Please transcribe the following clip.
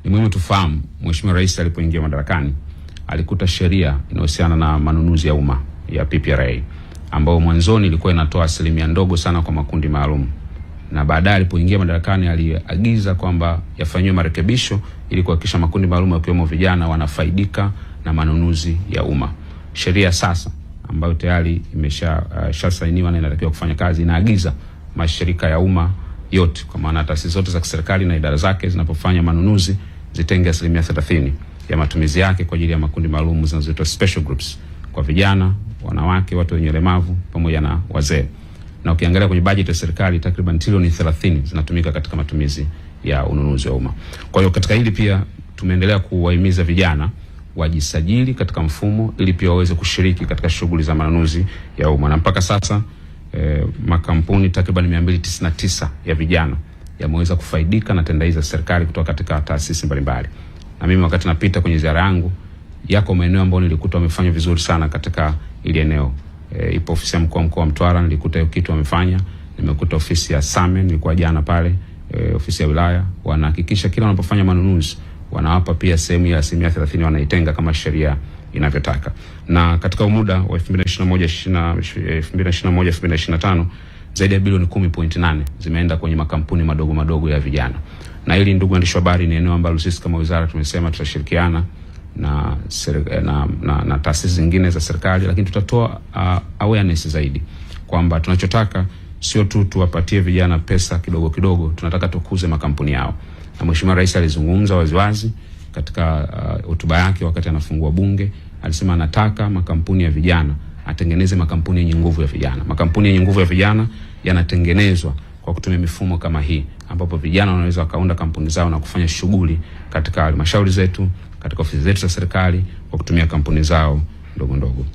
Ni muhimu tufahamu Mheshimiwa Rais alipoingia madarakani alikuta sheria inayohusiana na manunuzi ya umma ya PPRA ambao mwanzoni ilikuwa inatoa asilimia ndogo sana kwa makundi maalum, na baadaye alipoingia madarakani aliagiza kwamba yafanywe marekebisho ili kuhakikisha makundi maalum yakiwemo vijana wanafaidika na manunuzi ya umma. Sheria sasa ambayo tayari imeshasainiwa na inatakiwa kufanya kazi inaagiza mashirika ya umma yote, kwa maana taasisi zote za kiserikali na idara zake zinapofanya manunuzi zitenge asilimia 30 ya matumizi yake kwa ajili ya makundi maalum zinazoitwa special groups, kwa vijana, wanawake, watu wenye ulemavu pamoja na wazee. Na ukiangalia kwenye bajeti ya serikali takriban trilioni 30 zinatumika katika matumizi ya ununuzi wa umma. Kwa hiyo katika hili pia tumeendelea kuwahimiza vijana wajisajili katika mfumo ili pia waweze kushiriki katika shughuli za manunuzi ya umma. Na mpaka sasa makampuni takriban 299 ya vijana yameweza kufaidika na tenda hizo za serikali kutoka katika taasisi mbalimbali. Na mimi wakati napita kwenye ziara yangu, yako maeneo ambayo nilikuta wamefanya vizuri sana katika ile eneo. Ipo ofisi ya mkoa wa Mtwara, nilikuta hiyo kitu wamefanya. Nimekuta ofisi ya Same, nilikuwa jana pale, ofisi ya wilaya, wanahakikisha kila wanapofanya manunuzi wanawapa pia sehemu ya asilimia 30 wanaitenga kama sheria inavyotaka. Na katika muda wa 2021-2025 zaidi ya bilioni 10.8 zimeenda kwenye makampuni madogo ya vijana. Na hili, ndugu waandishi wa habari, ni eneo ambalo sisi kama wizara tumesema tutashirikiana na taasisi zingine za serikali, lakini tutatoa awareness zaidi kwamba tunachotaka sio tu tuwapatie vijana pesa kidogo kidogo, tunataka tukuze makampuni yao. Na Mheshimiwa Rais alizungumza waziwazi katika hotuba yake wakati anafungua bunge, alisema anataka makampuni ya vijana atengeneze makampuni yenye nguvu ya vijana. Makampuni yenye nguvu ya vijana yanatengenezwa kwa kutumia mifumo kama hii, ambapo vijana wanaweza wakaunda kampuni zao na kufanya shughuli katika halmashauri zetu, katika ofisi zetu za serikali kwa kutumia kampuni zao ndogo ndogo.